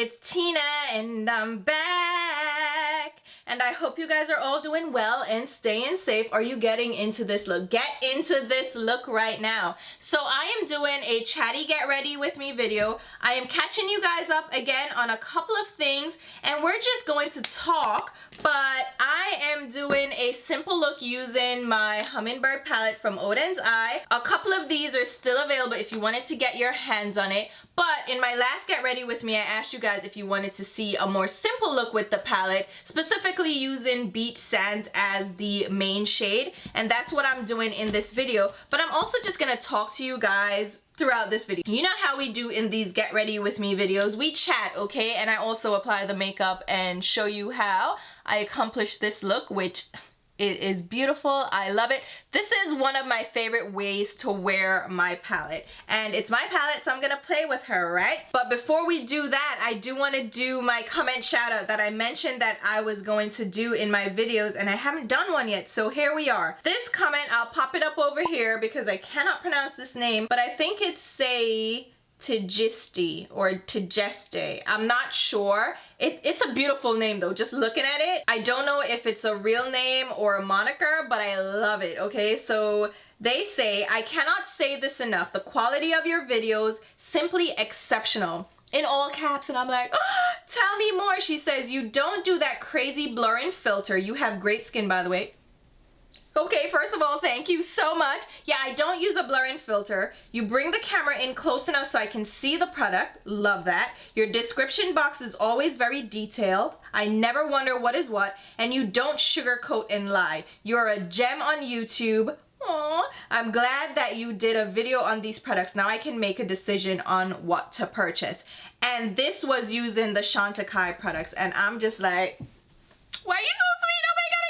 it's Tina and I'm back. And I hope you guys are all doing well and staying safe. Are you getting into this look? Get into this look right now. So I am doing a chatty get ready with me video. I am catching you guys up again on a couple of things and we're just going to talk, but I am doing a simple look using my Hummingbird palette from Odens. A couple of these are still available if you wanted to get your hands on it. But in my last get ready with me, I asked you guys if you wanted to see a more simple look with the palette, specifically using Beach Sands as the main shade. And that's what I'm doing in this video. But I'm also just gonna talk to you guys throughout this video. You know how we do in these get ready with me videos, we chat, okay? And I also apply the makeup and show you how I accomplish this look, which it is beautiful. I love it. This is one of my favorite ways to wear my palette. And it's my palette, so I'm gonna play with her, right? But before we do that, I do wanna do my comment shout out that I mentioned that I was going to do in my videos, and I haven't done one yet, so here we are. This comment, I'll pop it up over here because I cannot pronounce this name, but I think it's Tajisti or Tajeste. I'm not sure. It's a beautiful name though, just looking at it. I don't know if it's a real name or a moniker, but I love it, okay? So they say, I cannot say this enough. The quality of your videos, simply exceptional. In all caps, and I'm like, oh, tell me more. She says, you don't do that crazy blurring filter. You have great skin, by the way. Okay, first of all, thank you so much. Yeah, I don't use a blurring filter. You bring the camera in close enough so I can see the product. Love that. Your description box is always very detailed. I never wonder what is what. And you don't sugarcoat and lie. You're a gem on YouTube. Aww. I'm glad that you did a video on these products. Now I can make a decision on what to purchase. And this was using the Chantecaille products. And I'm just like, why are you so sweet? Oh my God,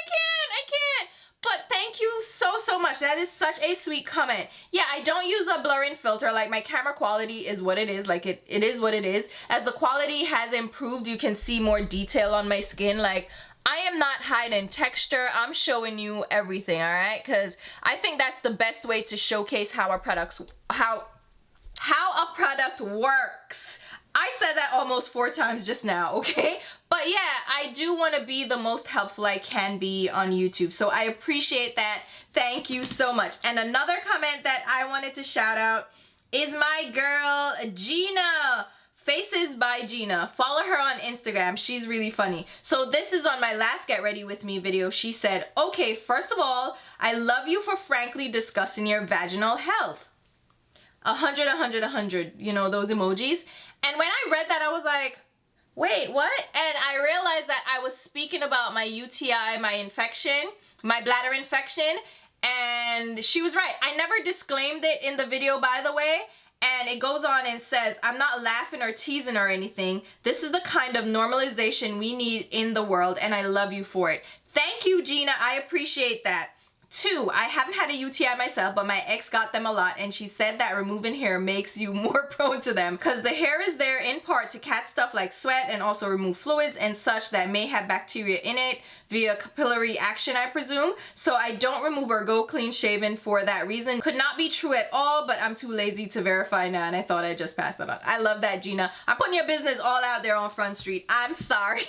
I can't. But thank you so much. That is such a sweet comment. Yeah, I don't use a blurring filter. Like, my camera quality is what it is. Like, it is what it is. As the quality has improved, you can see more detail on my skin. Like, I am not hiding texture. I'm showing you everything, all right? Because I think that's the best way to showcase how a product works. I said that almost 4 times just now, okay? But yeah, I do want to be the most helpful I can be on YouTube. So I appreciate that. Thank you so much. And another comment that I wanted to shout out is my girl, Gina. Faces by Gina. Follow her on Instagram. She's really funny. So this is on my last Get Ready With Me video. She said, okay, first of all, I love you for frankly discussing your vaginal health. 100, 100, 100, you know, those emojis. And when I read that, I was like, wait, what? And I realized that I was speaking about my UTI, my infection, my bladder infection, and she was right. I never disclaimed it in the video, by the way. And it goes on and says, I'm not laughing or teasing or anything. This is the kind of normalization we need in the world, and I love you for it. Thank you, Gina. I appreciate that. 2, I haven't had a UTI myself, but my ex got them a lot, and she said that removing hair makes you more prone to them because the hair is there in part to catch stuff like sweat and also remove fluids and such that may have bacteria in it via capillary action, I presume. So I don't remove or go clean shaven for that reason. Could not be true at all, but I'm too lazy to verify now, and I thought I'd just pass that on. I love that, Gina. I'm putting your business all out there on Front Street. I'm sorry.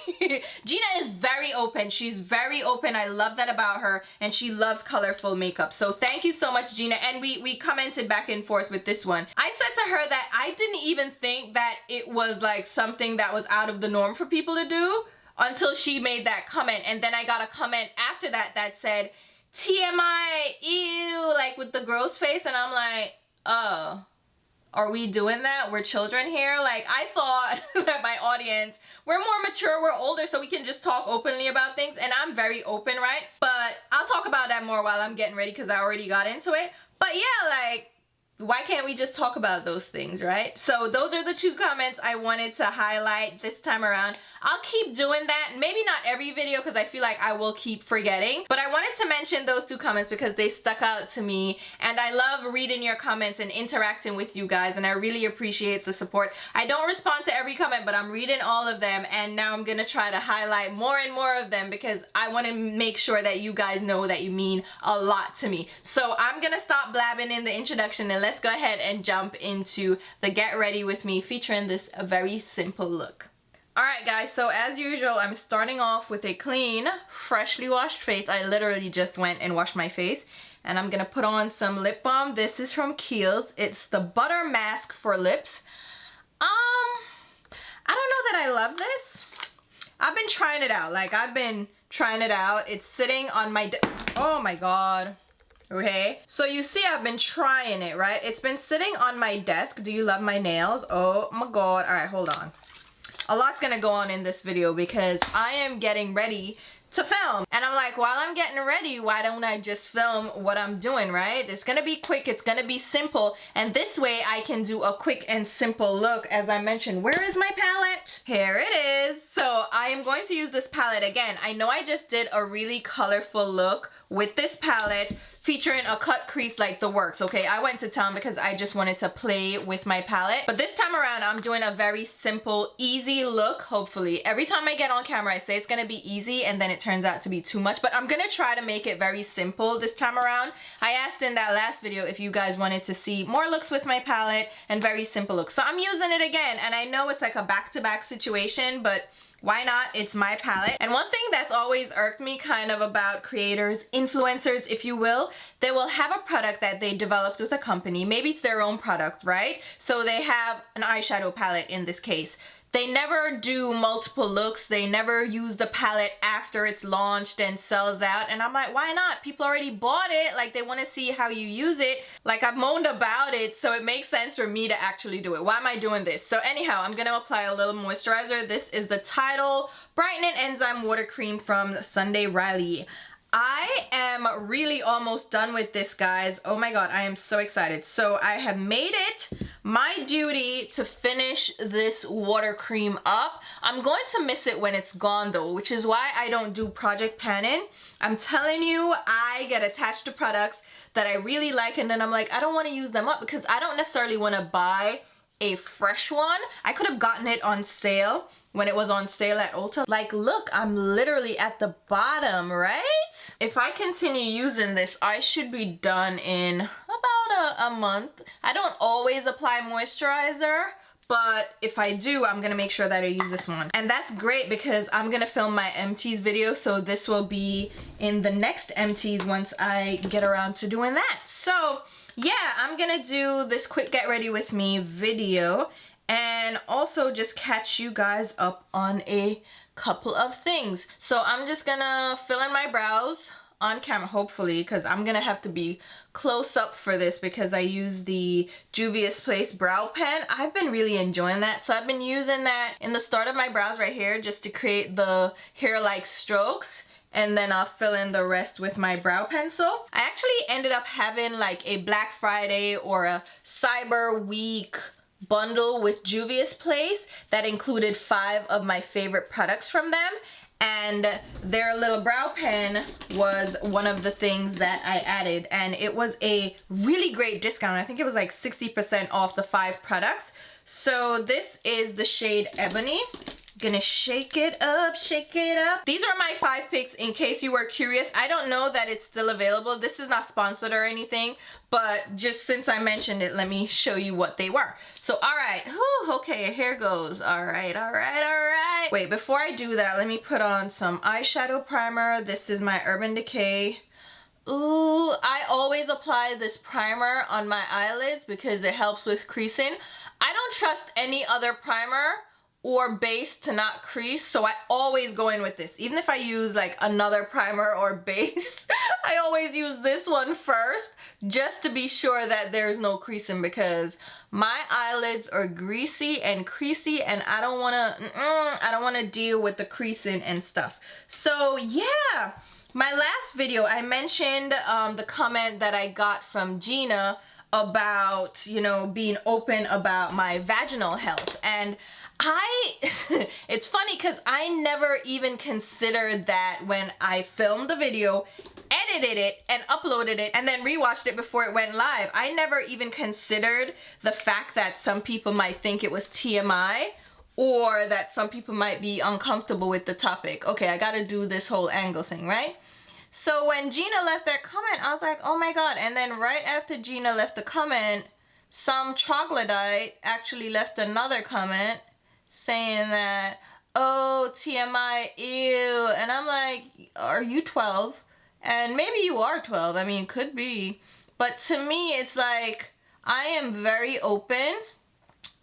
Gina is very open. She's very open. I love that about her, and she loves colorful makeup. So thank you so much, Gina. And we commented back and forth with this one. I said to her that I didn't even think that it was like something that was out of the norm for people to do until she made that comment. And then I got a comment after that that said, TMI, ew, like with the gross face. And I'm like, oh, are we doing that? We're children here? Like, I thought that my audience, we're more mature, we're older, so we can just talk openly about things. And I'm very open, right? But I'll talk about that more while I'm getting ready because I already got into it. But yeah, like, why can't we just talk about those things, right? So those are the 2 comments I wanted to highlight this time around. I'll keep doing that. Maybe not every video because I feel like I will keep forgetting. But I wanted to mention those 2 comments because they stuck out to me. And I love reading your comments and interacting with you guys. And I really appreciate the support. I don't respond to every comment, but I'm reading all of them. And now I'm going to try to highlight more and more of them because I want to make sure that you guys know that you mean a lot to me. So I'm going to stop blabbing in the introduction and let's go ahead and jump into the Get Ready With Me featuring this very simple look. Alright guys, so as usual, I'm starting off with a clean, freshly washed face. I literally just went and washed my face. And I'm gonna put on some lip balm. This is from Kiehl's. It's the Butter Mask for Lips. I don't know that I love this. I've been trying it out. Like, I've been trying it out. It's sitting on my oh my god. Okay, so you see I've been trying it, right? It's been sitting on my desk. Do you love my nails? Oh my god. All right, hold on. A lot's gonna go on in this video because I am getting ready to film. And I'm like, while I'm getting ready, why don't I just film what I'm doing, right? It's gonna be quick, it's gonna be simple, and this way I can do a quick and simple look. As I mentioned, where is my palette? Here it is. So I am going to use this palette again. I know I just did a really colorful look with this palette featuring a cut crease like the works, okay? I went to town because I just wanted to play with my palette. But this time around, I'm doing a very simple, easy look, hopefully. Every time I get on camera, I say it's gonna be easy and then it turns out to be too much. But I'm gonna try to make it very simple this time around. I asked in that last video if you guys wanted to see more looks with my palette and very simple looks. So I'm using it again, and I know it's like a back-to-back situation, but why not? It's my palette. And one thing that's always irked me kind of about creators, influencers, if you will, they will have a product that they developed with a company. Maybe it's their own product, right? So they have an eyeshadow palette in this case. They never do multiple looks. They never use the palette after it's launched and sells out. And I'm like, why not? People already bought it. Like, they want to see how you use it. Like, I've moaned about it, so it makes sense for me to actually do it. Why am I doing this? So anyhow, I'm going to apply a little moisturizer. This is the Tidal Brightening Enzyme Water Cream from Sunday Riley. I am really almost done with this, guys. Oh my god, I am so excited. So I have made it my duty to finish this water cream up. I'm going to miss it when it's gone though, which is why I don't do project panning. I'm telling you, I get attached to products that I really like, and then I'm like, I don't want to use them up because I don't necessarily want to buy a fresh one. I could have gotten it on sale when it was on sale at Ulta. Like, look, I'm literally at the bottom, right? If I continue using this, I should be done in about a month. I don't always apply moisturizer, but if I do, I'm gonna make sure that I use this one. And that's great because I'm gonna film my empties video, so this will be in the next empties once I get around to doing that. So yeah, I'm gonna do this quick get ready with me video and also just catch you guys up on a couple of things. So I'm just gonna fill in my brows on camera, hopefully, because I'm gonna have to be close up for this because I use the Juvia's Place brow pen. I've been really enjoying that. So I've been using that in the start of my brows right here just to create the hair-like strokes. And then I'll fill in the rest with my brow pencil. I actually ended up having like a Black Friday or a Cyber Week bundle with Juvia's Place that included 5 of my favorite products from them, and their little brow pen was one of the things that I added, and it was a really great discount. I think it was like 60% off the 5 products. So this is the shade Ebony. Gonna shake it up, shake it up. These are my 5 picks in case you were curious. I don't know that it's still available. This is not sponsored or anything, but just since I mentioned it, let me show you what they were. So, all right, whew, okay, here goes. All right, all right, all right. Wait, before I do that, let me put on some eyeshadow primer. This is my Urban Decay. Ooh, I always apply this primer on my eyelids because it helps with creasing. I don't trust any other primer or base to not crease, so I always go in with this. Even if I use like another primer or base, I always use this one first just to be sure that there's no creasing because my eyelids are greasy and creasy and I don't wanna deal with the creasing and stuff. So yeah, my last video I mentioned the comment that I got from Gina about, you know, being open about my vaginal health, and it's funny because I never even considered that when I filmed the video, edited it, and uploaded it, and then rewatched it before it went live. I never even considered the fact that some people might think it was TMI or that some people might be uncomfortable with the topic. Okay, I gotta do this whole angle thing, right? So when Gina left that comment, I was like, oh my god. And then right after Gina left the comment, some troglodyte actually left another comment saying that, oh, TMI, ew. And I'm like, are you 12? And maybe you are 12. I mean, could be. But to me, it's like, I am very open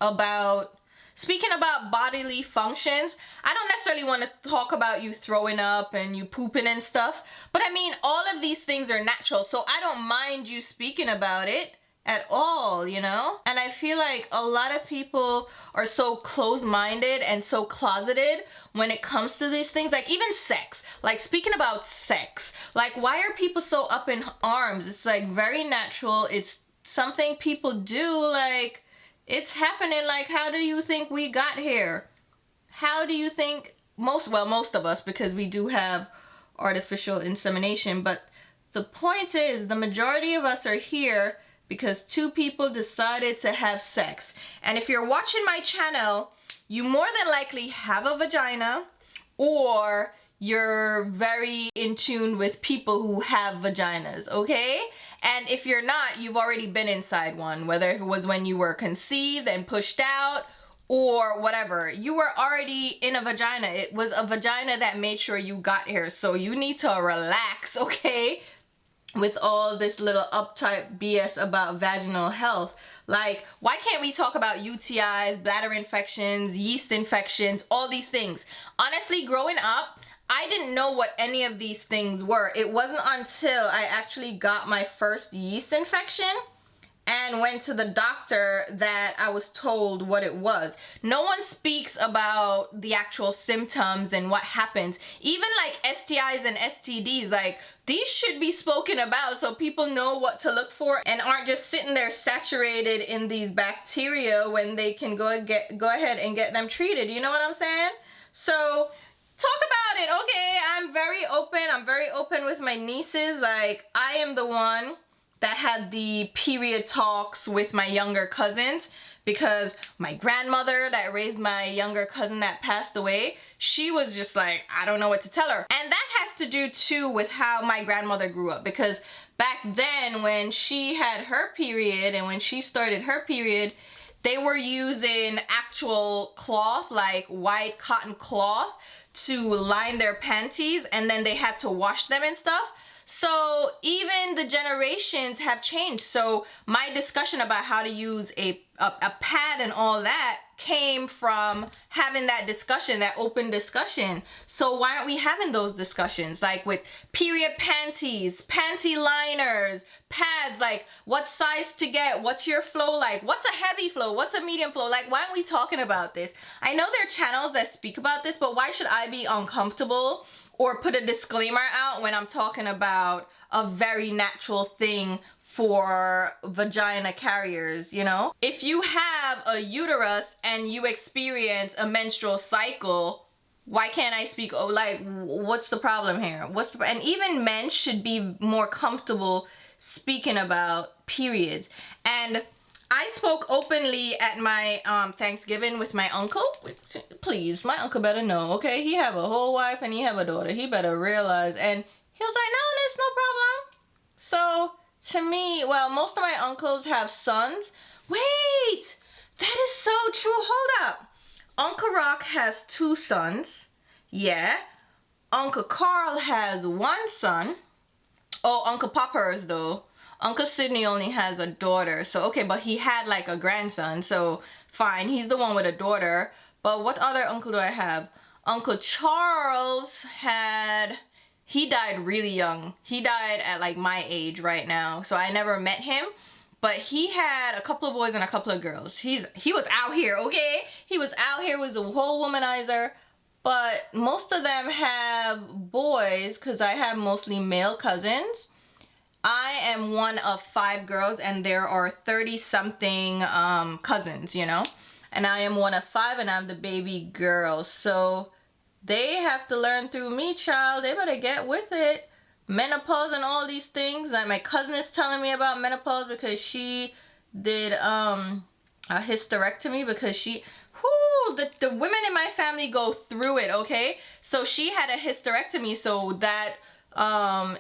about speaking about bodily functions. I don't necessarily want to talk about you throwing up and you pooping and stuff. But I mean, all of these things are natural. So I don't mind you speaking about it at all, you know? And I feel like a lot of people are so close-minded and so closeted when it comes to these things. Like even sex, like speaking about sex, like why are people so up in arms? It's like very natural. It's something people do. Like it's happening. Like how do you think we got here? How do you think most of us, because we do have artificial insemination, but the point is the majority of us are here because two people decided to have sex. And if you're watching my channel, you more than likely have a vagina, or you're very in tune with people who have vaginas, okay? And if you're not, you've already been inside one, whether it was when you were conceived and pushed out or whatever. You were already in a vagina. It was a vagina that made sure you got here. So you need to relax, okay? With all this little uptight BS about vaginal health. Like, why can't we talk about UTIs, bladder infections, yeast infections, all these things? Honestly, growing up, I didn't know what any of these things were. It wasn't until I actually got my first yeast infection and went to the doctor that I was told what it was. No one speaks about the actual symptoms and what happens. Even like STIs and STDs, like these should be spoken about so people know what to look for and aren't just sitting there saturated in these bacteria when they can go ahead and get them treated. You know what I'm saying? So talk about it. Okay, I'm very open. I'm very open with my nieces. Like I am the one that had the period talks with my younger cousins, because my grandmother that raised my younger cousin that passed away, she was just like, I don't know what to tell her. And that has to do too with how my grandmother grew up, because back then when she had her period and when she started her period, they were using actual cloth, like white cotton cloth, to line their panties, and then they had to wash them and stuff. So even the generations have changed. So my discussion about how to use a pad and all that came from having that discussion, that open discussion. So why aren't we having those discussions? Like with period panties, panty liners, pads, like what size to get, what's your flow like, what's a heavy flow, what's a medium flow? Like why aren't we talking about this? I know there are channels that speak about this, but why should I be uncomfortable or put a disclaimer out when I'm talking about a very natural thing for vagina carriers, you know? If you have a uterus and you experience a menstrual cycle, why can't I speak? Oh, like, what's the problem here? And even men should be more comfortable speaking about periods. And I spoke openly at my Thanksgiving with my uncle. Please, my uncle better know, okay? He have a whole wife and he have a daughter. He better realize. And he was like, no, there's no problem. So to me, well, most of my uncles have sons. Wait, that is so true. Hold up. Uncle Rock has 2 sons. Yeah. Uncle Carl has 1 son. Oh, Uncle Poppers though. Uncle Sydney only has a daughter. So, okay, but he had like a grandson. So, fine. He's the one with a daughter. But what other uncle do I have? Uncle Charles he died really young. He died at like my age right now. So, I never met him. But he had a couple of boys and a couple of girls. He was out here, okay? He was out here, was a whole womanizer. But most of them have boys because I have mostly male cousins. I am one of 5 girls and there are 30-something cousins, you know? And I am one of 5 and I'm the baby girl. So they have to learn through me, child. They better get with it. Menopause and all these things. Like my cousin is telling me about menopause because she did a hysterectomy because the women in my family go through it, okay? So she had a hysterectomy so that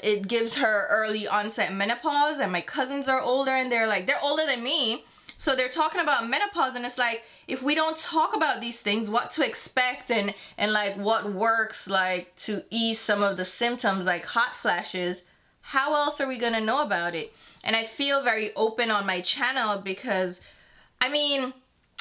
it gives her early onset menopause, and my cousins are older and they're older than me. So they're talking about menopause, and it's like, if we don't talk about these things, what to expect and like what works like to ease some of the symptoms like hot flashes, how else are we gonna know about it? And I feel very open on my channel because, I mean,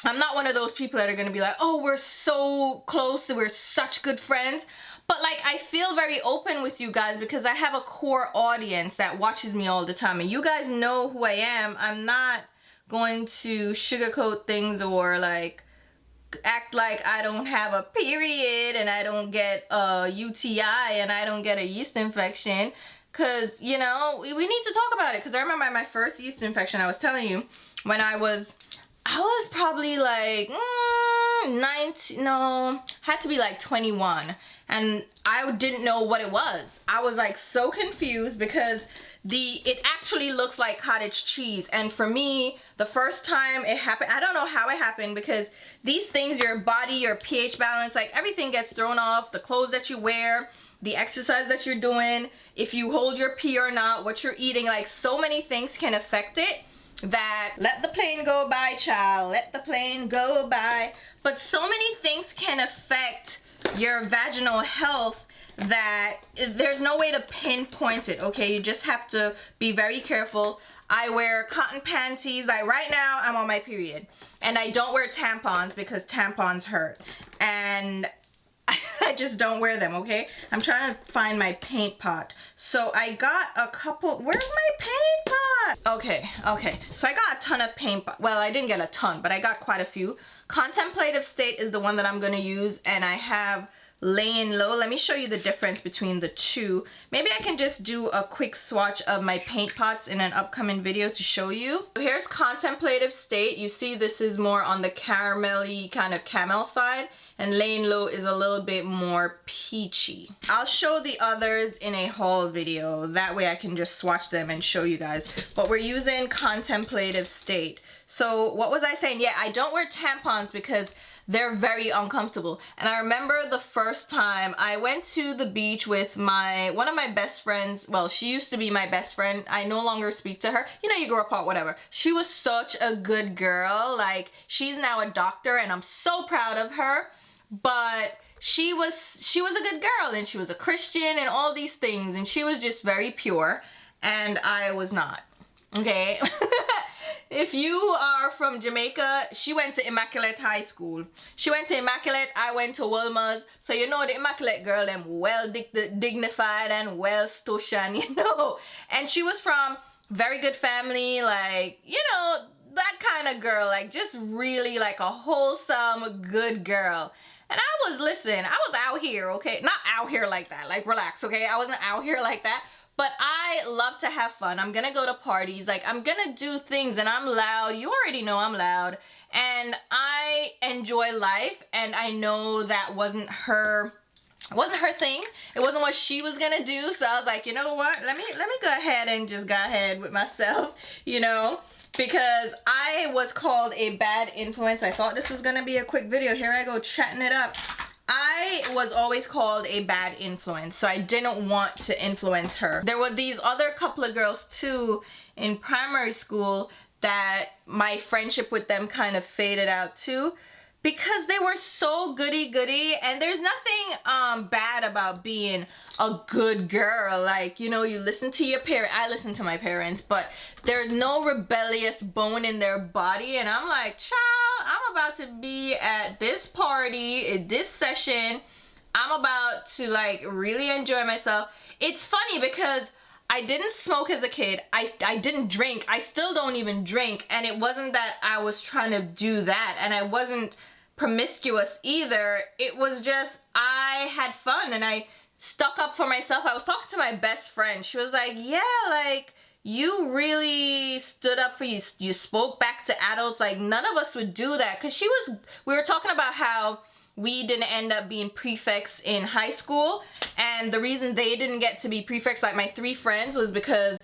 I'm not one of those people that are gonna be like, oh, we're so close, we're such good friends. But like, I feel very open with you guys because I have a core audience that watches me all the time, and you guys know who I am. I'm not going to sugarcoat things or like act like I don't have a period and I don't get a UTI and I don't get a yeast infection, because, you know, we need to talk about it. Because I remember my first yeast infection, I was telling you, when I was probably like 19, no, had to be like 21, and I didn't know what it was. I was like so confused because it actually looks like cottage cheese, and for me, the first time it happened, I don't know how it happened, because these things, your body, your pH balance, like everything gets thrown off, the clothes that you wear, the exercise that you're doing, if you hold your pee or not, what you're eating, like so many things can affect it. That let the plane go by, child, let the plane go by. But so many things can affect your vaginal health that there's no way to pinpoint it, okay? You just have to be very careful. I wear cotton panties. Like right now, I'm on my period, and I don't wear tampons because tampons hurt, and I just don't wear them, okay? I'm trying to find my paint pot. So I got a couple, where's my paint pot? Okay, so I got a ton of paint pot. Well, I didn't get a ton, but I got quite a few. Contemplative State is the one that I'm gonna use, and I have Laying Low. Let me show you the difference between the two. Maybe I can just do a quick swatch of my paint pots in an upcoming video to show you. Here's Contemplative State. You see this is more on the caramelly kind of camel side, and Laying Low is a little bit more peachy. I'll show the others in a haul video. That way I can just swatch them and show you guys. But we're using Contemplative State. So what was I saying? Yeah, I don't wear tampons because they're very uncomfortable. And I remember the first time I went to the beach with one of my best friends. Well, she used to be my best friend. I no longer speak to her. You know, you grow apart, whatever. She was such a good girl. Like, she's now a doctor, and I'm so proud of her. But she was a good girl, and she was a Christian and all these things, and she was just very pure, and I was not. Okay. If you are from Jamaica, she went to Immaculate High School. She went to Immaculate, I went to Wilma's. So you know the Immaculate girl, them well dignified and well stushan, you know. And she was from very good family, like, you know, that kind of girl, like just really like a wholesome, good girl. And I was out here, okay? Not out here like that, like relax, okay? I wasn't out here like that. But I love to have fun. I'm gonna go to parties. Like, I'm gonna do things, and I'm loud. You already know I'm loud. And I enjoy life, and I know that wasn't her thing. It wasn't what she was gonna do. So I was like, you know what? Let me go ahead and just go ahead with myself, you know? Because I was called a bad influence. I thought this was gonna be a quick video. Here I go chatting it up. I was always called a bad influence, so I didn't want to influence her. There were these other couple of girls too in primary school that my friendship with them kind of faded out too, because they were so goody-goody, and there's nothing bad about being a good girl. Like, you know, you listen to your parents. I listen to my parents, but there's no rebellious bone in their body. And I'm like, child, I'm about to be at this party, at this session. I'm about to like really enjoy myself. It's funny because I didn't smoke as a kid. I didn't drink. I still don't even drink. And it wasn't that I was trying to do that. And I wasn't promiscuous either. It was just I had fun and I stuck up for myself. I was talking to my best friend. She was like, yeah, like, you really stood up for you spoke back to adults. Like, none of us would do that. Because we were talking about how we didn't end up being prefects in high school, and the reason they didn't get to be prefects, like my 3 friends, was because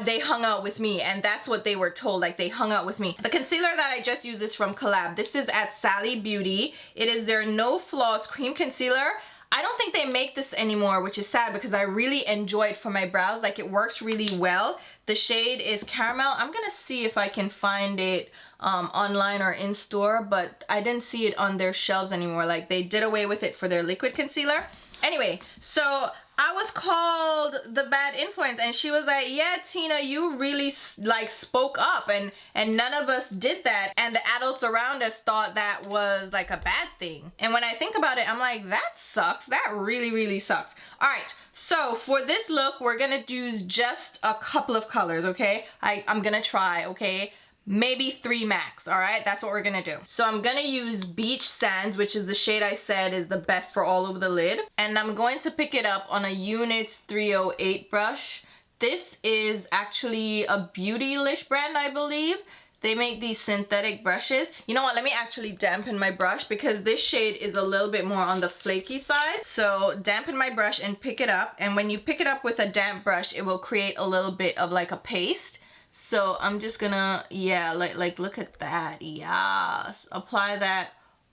they hung out with me, and that's what they were told. Like, they hung out with me. The concealer that I just used is from Collab. This is at Sally Beauty. It is their No Floss Cream Concealer. I don't think they make this anymore, which is sad because I really enjoy it for my brows. Like, it works really well. The shade is Caramel. I'm gonna see if I can find it online or in store, but I didn't see it on their shelves anymore. Like, they did away with it for their liquid concealer. Anyway, so I was called the bad influence, and she was like, yeah, Tina, you really like spoke up, and none of us did that, and the adults around us thought that was like a bad thing. And when I think about it, I'm like, that sucks. That really, really sucks. All right, so for this look, we're gonna use just a couple of colors, okay? I'm gonna try, okay? Maybe 3 max, all right? That's what we're gonna do. So I'm gonna use Beach Sands, which is the shade I said is the best for all over the lid. And I'm going to pick it up on a Units 308 brush. This is actually a Beautylish brand, I believe. They make these synthetic brushes. You know what, let me actually dampen my brush because this shade is a little bit more on the flaky side. So dampen my brush and pick it up. And when you pick it up with a damp brush, it will create a little bit of like a paste. So I'm just gonna, yeah, like look at that, yes. Apply that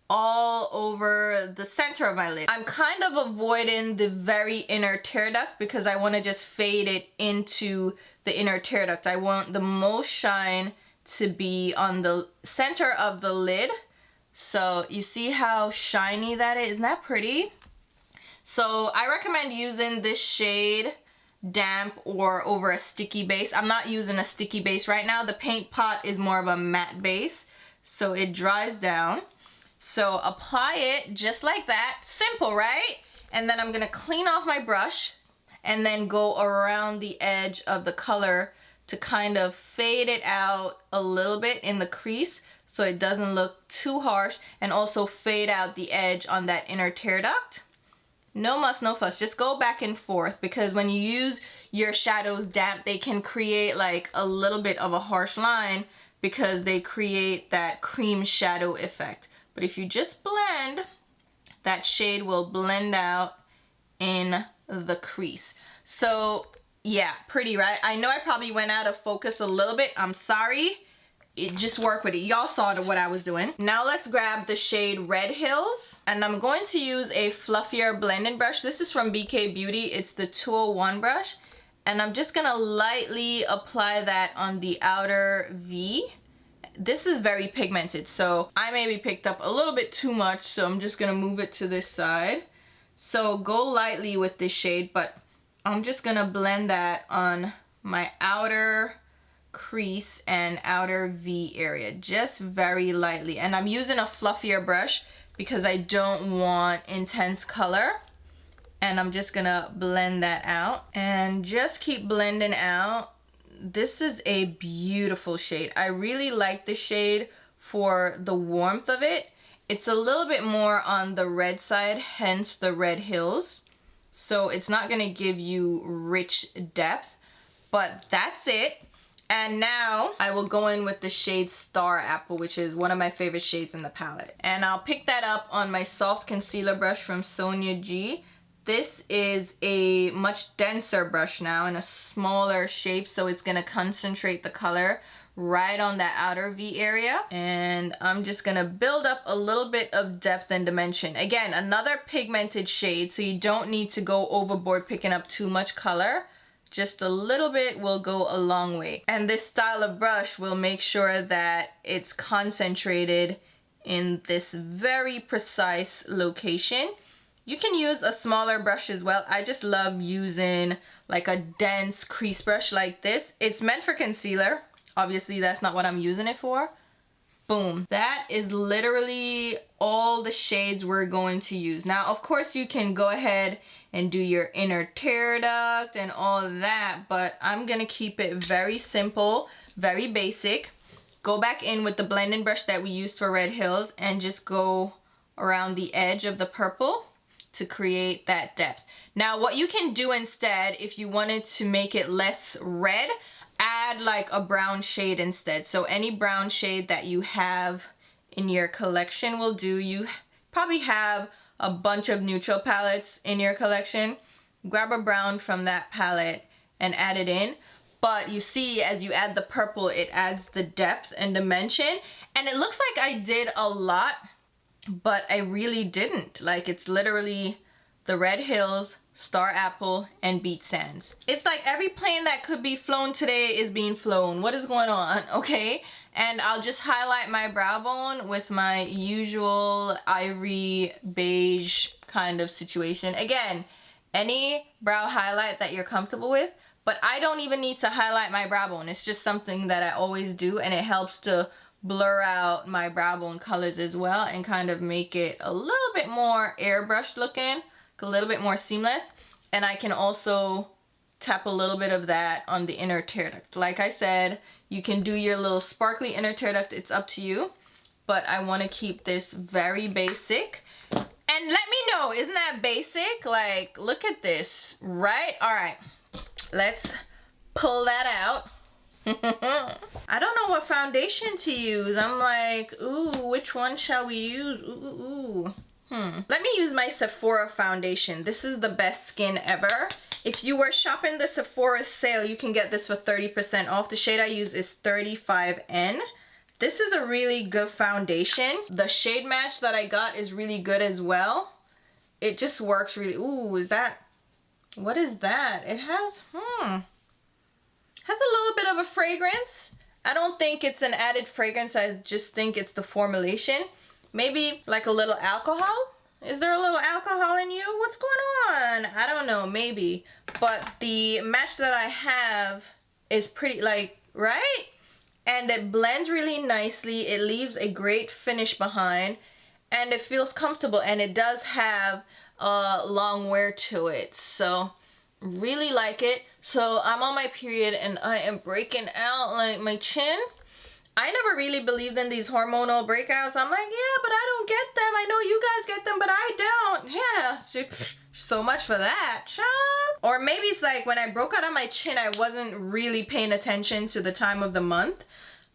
all over the center of my lid. I'm kind of avoiding the very inner tear duct because I wanna just fade it into the inner tear duct. I want the most shine to be on the center of the lid. So you see how shiny that is? Isn't that pretty? So I recommend using this shade damp or over a sticky base. I'm not using a sticky base right now. The paint pot is more of a matte base, so it dries down. So apply it just like that. Simple, right? And then I'm gonna clean off my brush and then go around the edge of the color to kind of fade it out a little bit in the crease so it doesn't look too harsh, and also fade out the edge on that inner tear duct. No muss, no fuss. Just go back and forth because when you use your shadows damp, they can create like a little bit of a harsh line because they create that cream shadow effect. But if you just blend, that shade will blend out in the crease. So yeah, pretty, right? I know I probably went out of focus a little bit. I'm sorry. Just work with it. Y'all saw what I was doing. Now let's grab the shade Red Hills, and I'm going to use a fluffier blending brush. This is from BK Beauty. It's the 201 brush, and I'm just gonna lightly apply that on the outer V. This is very pigmented, so I maybe picked up a little bit too much, so I'm just gonna move it to this side. So go lightly with this shade, but I'm just gonna blend that on my outer crease and outer V area, just very lightly. And I'm using a fluffier brush because I don't want intense color. And I'm just gonna blend that out and just keep blending out. This is a beautiful shade. I really like the shade for the warmth of it. It's a little bit more on the red side, hence the Red Hills. So it's not gonna give you rich depth, but that's it. And now I will go in with the shade Star Apple, which is one of my favorite shades in the palette. And I'll pick that up on my soft concealer brush from Sonia G. This is a much denser brush now in a smaller shape, so it's gonna concentrate the color right on that outer V area. And I'm just gonna build up a little bit of depth and dimension. Again, another pigmented shade, so you don't need to go overboard picking up too much color. Just a little bit will go a long way. And this style of brush will make sure that it's concentrated in this very precise location. You can use a smaller brush as well. I just love using like a dense crease brush like this. It's meant for concealer. Obviously, that's not what I'm using it for. Boom. That is literally all the shades we're going to use. Now, of course, you can go ahead and do your inner tear duct and all of that, but I'm gonna keep it very simple, very basic. Go back in with the blending brush that we used for Red Hills and just go around the edge of the purple to create that depth. Now, what you can do instead, if you wanted to make it less red, add like a brown shade instead. So any brown shade that you have in your collection will do. You probably have a bunch of neutral palettes in your collection. Grab a brown from that palette and add it in. But you see, as you add the purple, it adds the depth and dimension. And it looks like I did a lot, but I really didn't. Like, it's literally the Red Hills, Star Apple, and Beat Sands. It's like every plane that could be flown today is being flown. What is going on? Okay. And I'll just highlight my brow bone with my usual ivory beige kind of situation. Again, any brow highlight that you're comfortable with, but I don't even need to highlight my brow bone. It's just something that I always do, and it helps to blur out my brow bone colors as well and kind of make it a little bit more airbrushed looking, a little bit more seamless. And I can also tap a little bit of that on the inner tear duct. Like I said, you can do your little sparkly inner tear duct, it's up to you, but I want to keep this very basic. And let me know, isn't that basic? Like, look at this, right? All right, let's pull that out. I don't know what foundation to use. I'm like, ooh, which one shall we use? Ooh. Let me use my Sephora Foundation. This is the best skin ever. If you were shopping the Sephora sale, you can get this for 30% off. The shade I use is 35N. This is a really good foundation. The shade match that I got is really good as well. It just works really, ooh, is that, what is that? It has, has a little bit of a fragrance. I don't think it's an added fragrance. I just think it's the formulation. Maybe like a little alcohol? Is there a little alcohol in you? What's going on? I don't know, maybe. But the match that I have is pretty, like, right? And it blends really nicely. It leaves a great finish behind. And it feels comfortable. And it does have a long wear to it. So, really like it. So, I'm on my period and I am breaking out, like, my chin. I never really believed in these hormonal breakouts. I'm like, yeah, but I don't get them. I know you guys get them, but I don't. Yeah, so much for that, child. Or maybe it's like when I broke out on my chin, I wasn't really paying attention to the time of the month.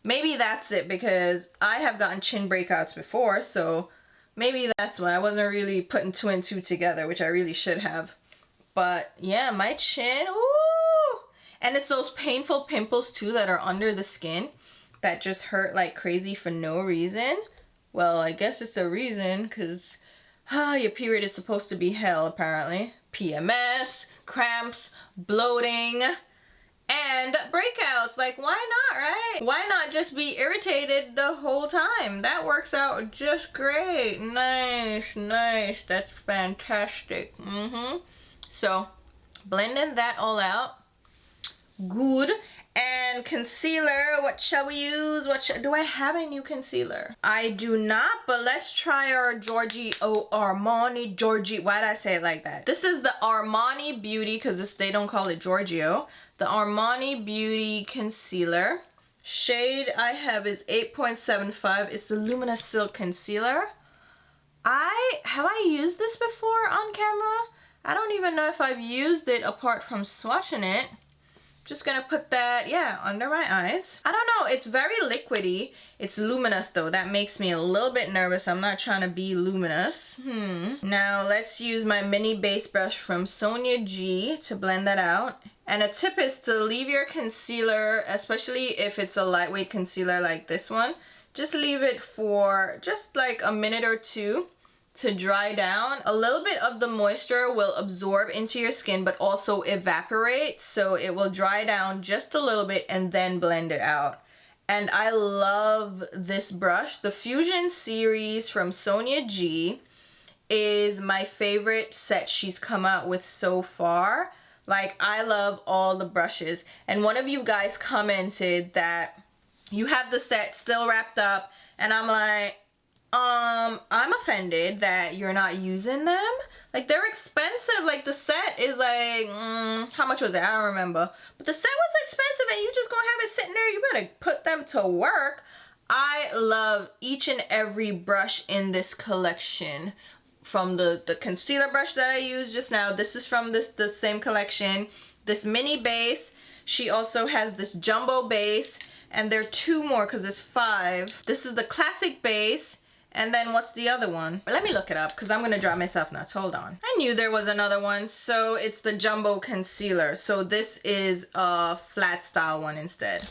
Maybe that's it, because I have gotten chin breakouts before, so maybe that's why I wasn't really putting 2 and 2 together, which I really should have. But yeah, my chin, ooh. And it's those painful pimples too that are under the skin that just hurt like crazy for no reason. Well, I guess it's a reason, because your period is supposed to be hell, apparently. PMS, cramps, bloating, and breakouts. Like, why not, right? Why not just be irritated the whole time? That works out just great. Nice, nice. That's fantastic. So, blending that all out. Good. And concealer, what shall we use? Do I have a new concealer? I do not, but let's try our Armani, why did I say it like that? This is the Armani Beauty, because they don't call it Giorgio. The Armani Beauty Concealer. Shade I have is 8.75. It's the Luminous Silk Concealer. Have I used this before on camera? I don't even know if I've used it apart from swatching it. Just gonna put that, yeah, under my eyes. I don't know, it's very liquidy. It's luminous though, that makes me a little bit nervous. I'm not trying to be luminous. Now let's use my mini base brush from Sonia G to blend that out. And a tip is to leave your concealer, especially if it's a lightweight concealer like this one, just leave it for just like a minute or two to dry down. A little bit of the moisture will absorb into your skin but also evaporate, so it will dry down just a little bit and then blend it out. And I love this brush. The Fusion series from Sonia G is my favorite set she's come out with so far. Like, I love all the brushes. And one of you guys commented that you have the set still wrapped up, and I'm like, I'm offended that you're not using them. Like, they're expensive. Like, the set is like, how much was it? I don't remember. But the set was expensive and you just gonna have it sitting there. You better put them to work. I love each and every brush in this collection. From the concealer brush that I used just now. This is from the same collection. This mini base. She also has this jumbo base. And there are 2 more because there's 5. This is the classic base. And then what's the other one? Let me look it up because I'm going to draw myself nuts. Hold on. I knew there was another one. So it's the jumbo concealer. So this is a flat style one instead.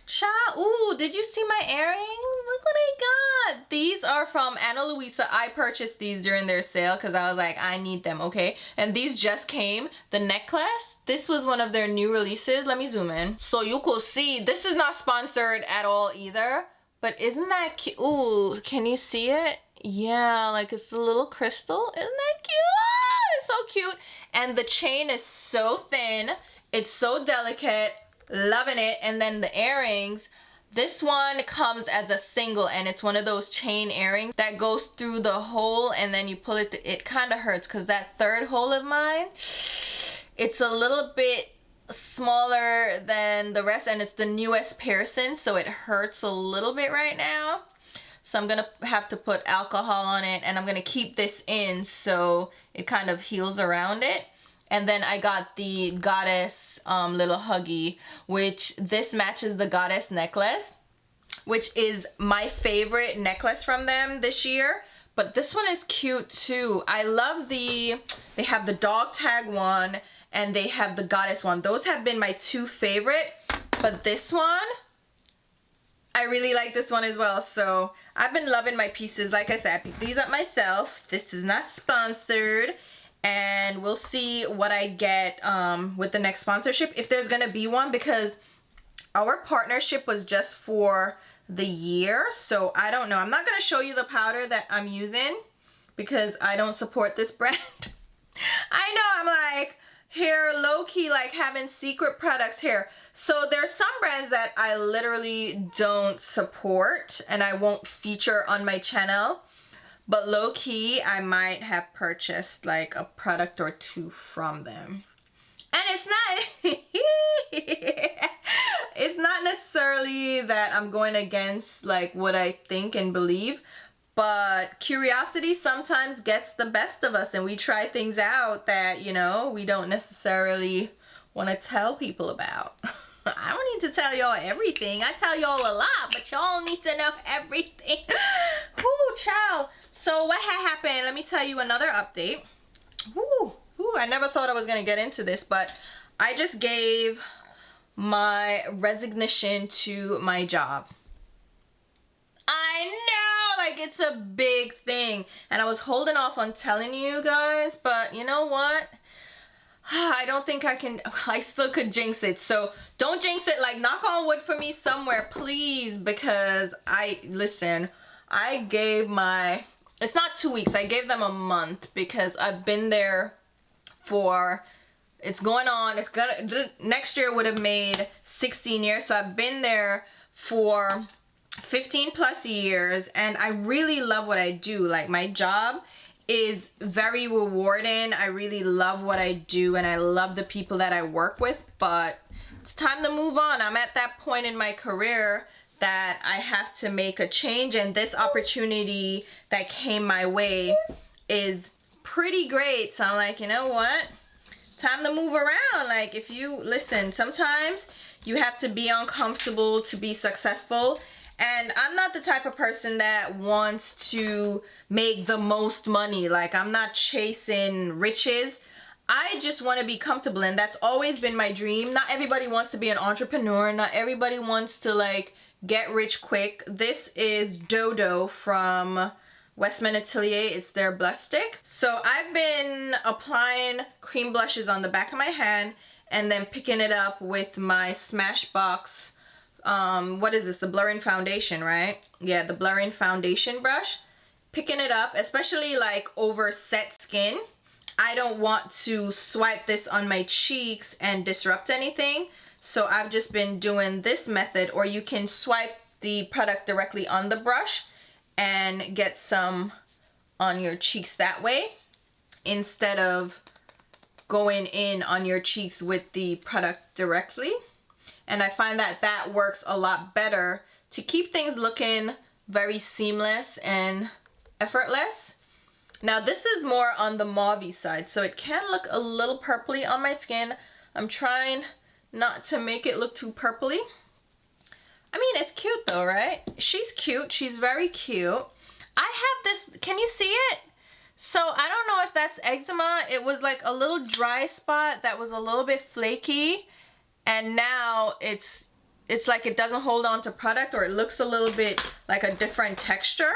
Child, ooh, did you see my earrings? Look what I got. These are from Luisa. I purchased these during their sale because I was like, I need them, okay? And these just came. The necklace, this was one of their new releases. Let me zoom in. So you could see, this is not sponsored at all either. But isn't that cute? Ooh, can you see it? Yeah, like it's a little crystal. Isn't that cute? Oh, it's so cute. And the chain is so thin. It's so delicate. Loving it. And then the earrings, this one comes as a single, and it's one of those chain earrings that goes through the hole, and then you pull it. It kind of hurts because that third hole of mine, it's a little bit smaller than the rest, and it's the newest piercing, so it hurts a little bit right now. So I'm gonna have to put alcohol on it, and I'm gonna keep this in so it kind of heals around it. And then I got the goddess little huggy, which this matches the goddess necklace, which is my favorite necklace from them this year. But this one is cute too. I love they have the dog tag one and they have the goddess one. Those have been my two favorite, but this one, I really like this one as well. So I've been loving my pieces. Like I said, I picked these up myself. This is not sponsored. And we'll see what I get with the next sponsorship, if there's gonna be one, because our partnership was just for the year. So I don't know. I'm not gonna show you the powder that I'm using because I don't support this brand. I know, I'm like here low-key like having secret products here. So there's some brands that I literally don't support and I won't feature on my channel. But low-key, I might have purchased like a product or two from them. And it's not, it's not necessarily that I'm going against like what I think and believe, but curiosity sometimes gets the best of us and we try things out that, you know, we don't necessarily want to tell people about. I don't need to tell y'all everything. I tell y'all a lot, but y'all need to know everything. Whoo, child. So what had happened, let me tell you another update. Woo, I never thought I was going to get into this, but I just gave my resignation to my job. I know, like it's a big thing. And I was holding off on telling you guys, but you know what? I don't think I still could jinx it. So don't jinx it, like knock on wood for me somewhere, please, because I gave it's not 2 weeks, I gave them a month because I've been there for, it's going on, next year would have made 16 years. So I've been there for 15 plus years and I really love what I do. Like my job is very rewarding. I really love what I do and I love the people that I work with, but it's time to move on. I'm at that point in my career that I have to make a change, and this opportunity that came my way is pretty great. So I'm like, you know what? Time to move around. Like if you listen, sometimes you have to be uncomfortable to be successful. And I'm not the type of person that wants to make the most money. Like I'm not chasing riches. I just want to be comfortable, and that's always been my dream. Not everybody wants to be an entrepreneur. Not everybody wants to like get rich quick. This is Dodo from Westman Atelier. It's their blush stick. So I've been applying cream blushes on the back of my hand and then picking it up with my Smashbox, what is this? The blurring foundation, right? Yeah, the blurring foundation brush. Picking it up, especially like over set skin. I don't want to swipe this on my cheeks and disrupt anything. So I've just been doing this method, or you can swipe the product directly on the brush and get some on your cheeks that way instead of going in on your cheeks with the product directly. And I find that that works a lot better to keep things looking very seamless and effortless. Now this is more on the mauve-y side, so it can look a little purpley on my skin. I'm trying not to make it look too purpley. I mean, it's cute though, right? She's cute. She's very cute. I have this, can you see it? So I don't know if that's eczema. It was like a little dry spot that was a little bit flaky, and now it's it's like it doesn't hold on to product, or it looks a little bit like a different texture.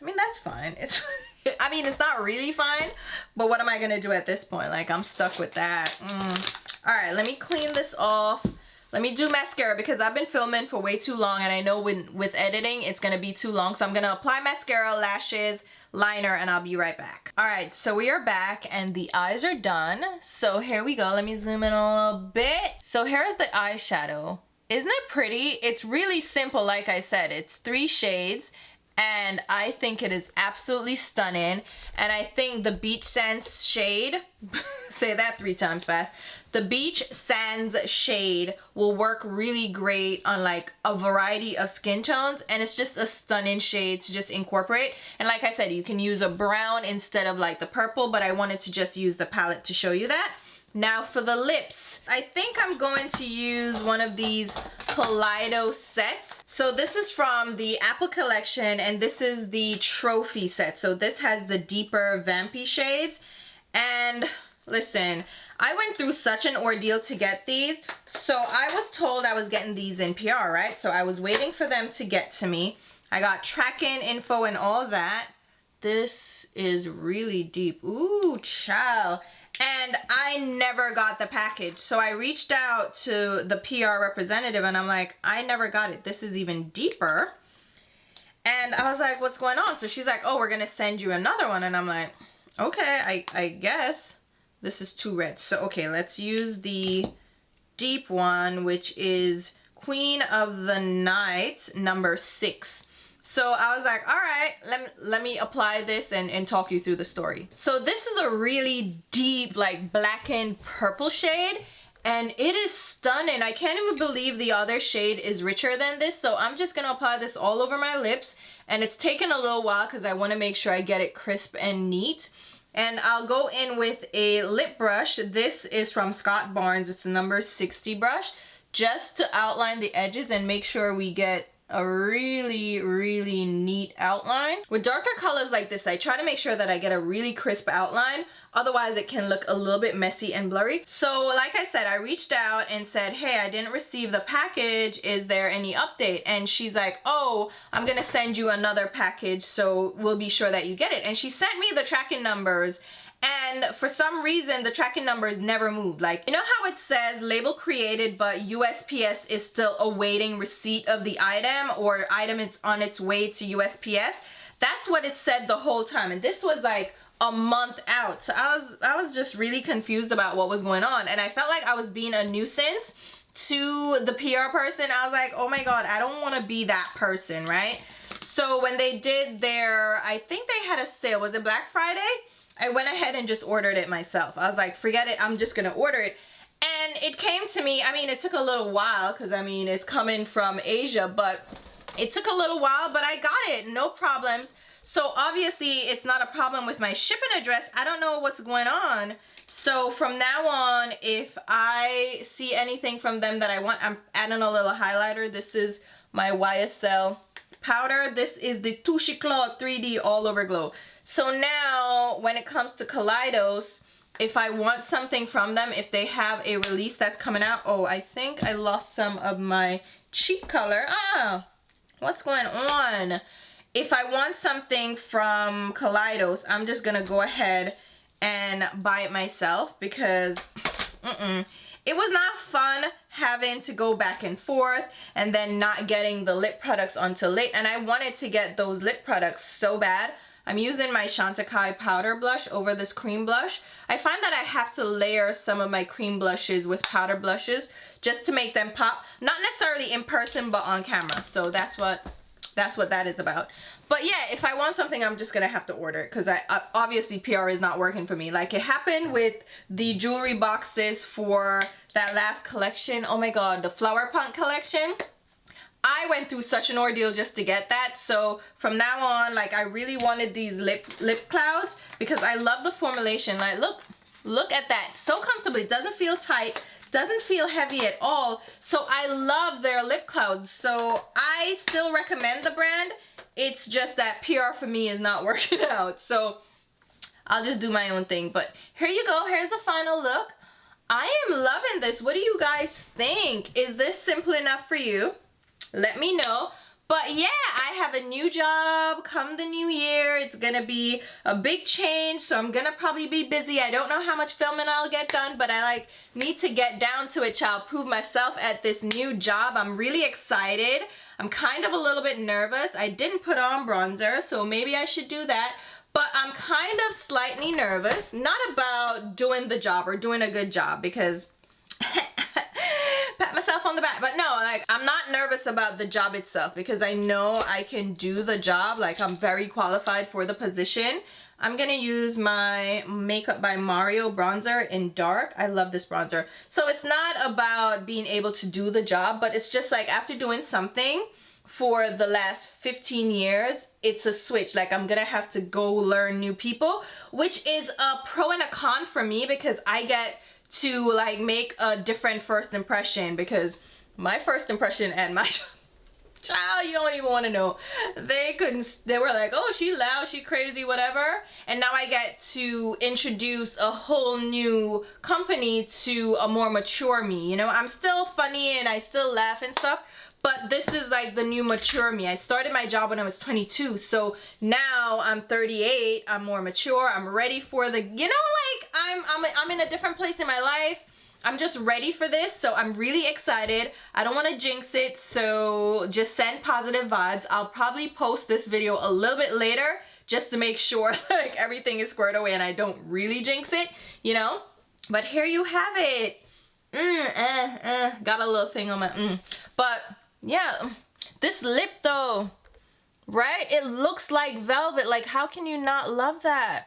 I mean, that's fine. It's I mean, it's not really fine, but what am I gonna do at this point? Like, I'm stuck with that. All right, let me clean this off. Let me do mascara because I've been filming for way too long, and I know with editing it's gonna be too long. So I'm gonna apply mascara, lashes, liner, and I'll be right back. All right, so we are back and the eyes are done. So here we go. Let me zoom in a little bit. So here's the eyeshadow. Isn't it pretty? It's really simple, like I said. It's 3 shades. And I think it is absolutely stunning. And I think the Beach Sands shade, say that 3 times fast. The Beach Sands shade will work really great on like a variety of skin tones. And it's just a stunning shade to just incorporate. And like I said, you can use a brown instead of like the purple, but I wanted to just use the palette to show you that. Now for the lips, I think I'm going to use one of these Kaleidos sets. So this is from the Apple collection, and this is the trophy set. So this has the deeper vampy shades. And listen, I went through such an ordeal to get these. So I was told I was getting these in PR, right? So I was waiting for them to get to me. I got tracking info and all that. This is really deep. Ooh, child. And I never got the package. So I reached out to the PR representative and I'm like, I never got it. This is even deeper. And I was like, what's going on? So she's like, oh, we're going to send you another one. And I'm like, okay, I guess. This is too red. So, okay, let's use the deep one, which is Queen of the Night, number 6. So I was like, all right, let me apply this and talk you through the story. So this is a really deep, like blackened purple shade, and it is stunning. I can't even believe the other shade is richer than this. So I'm just gonna apply this all over my lips, and it's taken a little while because I want to make sure I get it crisp and neat. And I'll go in with a lip brush. This is from Scott Barnes. It's a number 60 brush, just to outline the edges and make sure we get a really, really neat outline. With darker colors like this, I try to make sure that I get a really crisp outline. Otherwise, it can look a little bit messy and blurry. So like I said, I reached out and said, hey, I didn't receive the package. Is there any update? And she's like, oh, I'm gonna send you another package, so we'll be sure that you get it. And she sent me the tracking numbers. And for some reason, the tracking numbers never moved. Like, you know how it says label created, but USPS is still awaiting receipt of the item, or item is on its way to USPS? That's what it said the whole time. And this was like a month out. So I was just really confused about what was going on. And I felt like I was being a nuisance to the PR person. I was like, oh my God, I don't want to be that person, right? So when they did their, I think they had a sale. Was it Black Friday? I went ahead and just ordered it myself. I was like, forget it, I'm just gonna order it. And it came to me, I mean, it took a little while because I mean, it's coming from Asia, but it took a little while, but I got it, no problems. So obviously it's not a problem with my shipping address. I don't know what's going on. So from now on, if I see anything from them that I want, I'm adding a little highlighter. This is my YSL powder. This is the Touche Cloud 3D All Over Glow. So now when it comes to Kaleidos, if I want something from them, if they have a release that's coming out, oh, I think I lost some of my cheek color. What's going on? If I want something from Kaleidos, I'm just gonna go ahead and buy it myself because it was not fun having to go back and forth and then not getting the lip products until late. And I wanted to get those lip products so bad. I'm using my Chantecaille powder blush over this cream blush. I find that I have to layer some of my cream blushes with powder blushes just to make them pop. Not necessarily in person, but on camera. So that's what that is about. But yeah, if I want something, I'm just gonna have to order it because I obviously PR is not working for me. Like it happened with the jewelry boxes for that last collection. Oh my God, the Flower Punk collection. I went through such an ordeal just to get that. So from now on, like I really wanted these lip clouds because I love the formulation. Like look at that, so comfortable. It doesn't feel tight, doesn't feel heavy at all. So I love their lip clouds. So I still recommend the brand. It's just that PR for me is not working out. So I'll just do my own thing. But here you go, here's the final look. I am loving this. What do you guys think? Is this simple enough for you? Let me know. But yeah, I have a new job come the new year. It's gonna be a big change, so I'm gonna probably be busy. I don't know how much filming I'll get done, but I like need to get down to it, child. Prove myself at this new job. I'm really excited. I'm kind of a little bit nervous. I didn't put on bronzer, so maybe I should do that. But I'm kind of slightly nervous, not about doing the job or doing a good job, because pat myself on the back, but no, like I'm not nervous about the job itself because I know I can do the job. Like I'm very qualified for the position. I'm gonna use my Makeup by Mario bronzer in dark. I love this bronzer. So it's not about being able to do the job, but it's just like after doing something for the last 15 years, it's a switch. Like I'm gonna have to go learn new people, which is a pro and a con for me because I get to like make a different first impression, because my first impression at my child, you don't even want to know. They were like, oh, she loud, she crazy, whatever. And now I get to introduce a whole new company to a more mature me. You know, I'm still funny and I still laugh and stuff, but this is like the new mature me. I started my job when I was 22, so now I'm 38. I'm more mature. I'm ready for the, you know, like I'm in a different place in my life. I'm just ready for this, so I'm really excited. I don't want to jinx it, so just send positive vibes. I'll probably post this video a little bit later just to make sure like everything is squared away and I don't really jinx it, you know. But here you have it. Got a little thing on my but yeah, this lip though, right? It looks like velvet. Like how can you not love that?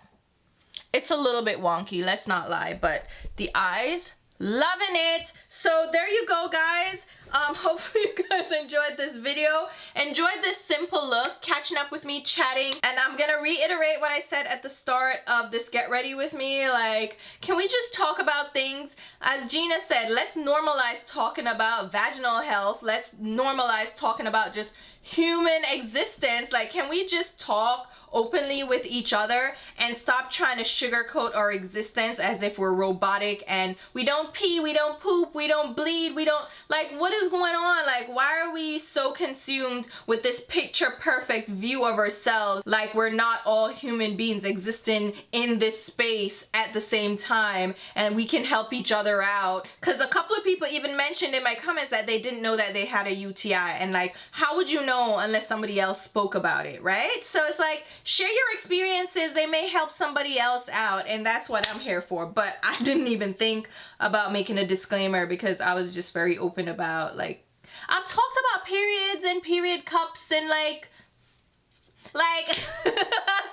It's a little bit wonky, let's not lie, but the eyes, loving it. So there you go, guys. Hopefully you guys enjoyed this video, enjoyed this simple look, catching up with me, chatting. And I'm gonna reiterate what I said at the start of this get ready with me. Like, can we just talk about things? As Gina said, let's normalize talking about vaginal health. Let's normalize talking about just human existence. Like, can we just talk openly with each other and stop trying to sugarcoat our existence as if we're robotic and we don't pee, we don't poop, we don't bleed, we don't, like, what is going on? Like, why are we so consumed with this picture perfect view of ourselves, like we're not all human beings existing in this space at the same time and we can help each other out? Because a couple of people even mentioned in my comments that they didn't know that they had a UTI, and like, how would you know unless somebody else spoke about it, right? So it's like, share your experiences, they may help somebody else out, and that's what I'm here for. But I didn't even think about making a disclaimer because I was just very open about, like, I've talked about periods and period cups and like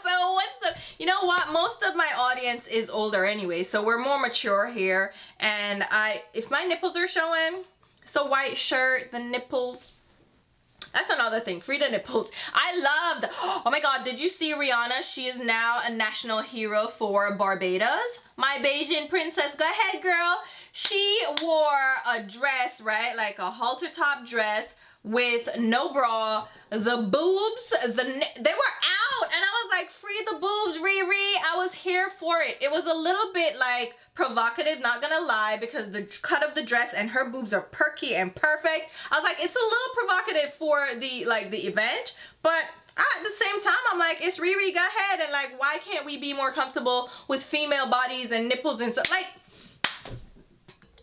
so what's the, you know what, most of my audience is older anyway, so we're more mature here. And if my nipples are showing, it's a white shirt, the nipples, that's another thing. Free the nipples. I loved, oh my god, did you see Rihanna? She is now a national hero for Barbados. My Bayesian princess, go ahead girl. She wore a dress, right, like a halter top dress with no bra. The boobs, they were out, and I was like, free the boobs, Riri. I was here for it. It was a little bit like provocative, not gonna lie, because the cut of the dress and her boobs are perky and perfect. I was like, it's a little provocative for the event, but at the same time, I'm like, it's Riri, go ahead. And like, why can't we be more comfortable with female bodies and nipples and stuff? Like,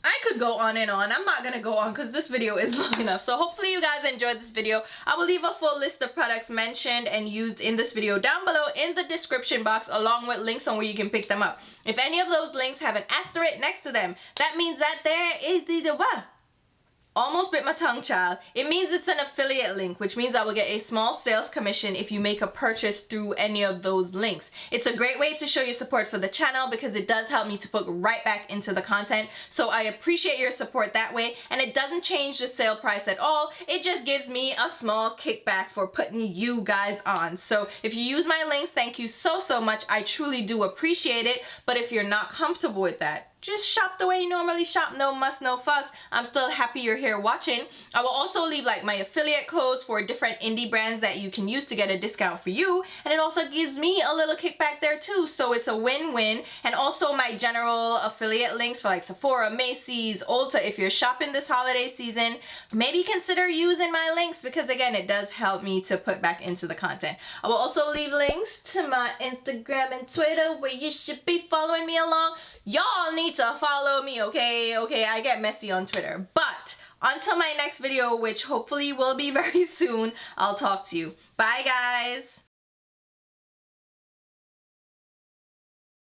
I could go on and on. I'm not gonna go on because this video is long enough. So hopefully you guys enjoyed this video. I will leave a full list of products mentioned and used in this video down below in the description box, along with links on where you can pick them up. If any of those links have an asterisk next to them, that means that there is the what? Almost bit my tongue, child. It means it's an affiliate link, which means I will get a small sales commission if you make a purchase through any of those links. It's a great way to show your support for the channel because it does help me to put right back into the content. So I appreciate your support that way, and it doesn't change the sale price at all. It just gives me a small kickback for putting you guys on. So if you use my links, thank you so much. I truly do appreciate it. But if you're not comfortable with that, just shop the way you normally shop. No muss, no fuss. I'm still happy you're here watching. I will also leave like my affiliate codes for different indie brands that you can use to get a discount for you. And it also gives me a little kickback there too. So it's a win-win. And also my general affiliate links for like Sephora, Macy's, Ulta. If you're shopping this holiday season, maybe consider using my links because again, it does help me to put back into the content. I will also leave links to my Instagram and Twitter where you should be following me along. Y'all need to follow me, okay? Okay, I get messy on Twitter. But until my next video, which hopefully will be very soon, I'll talk to you. Bye, guys.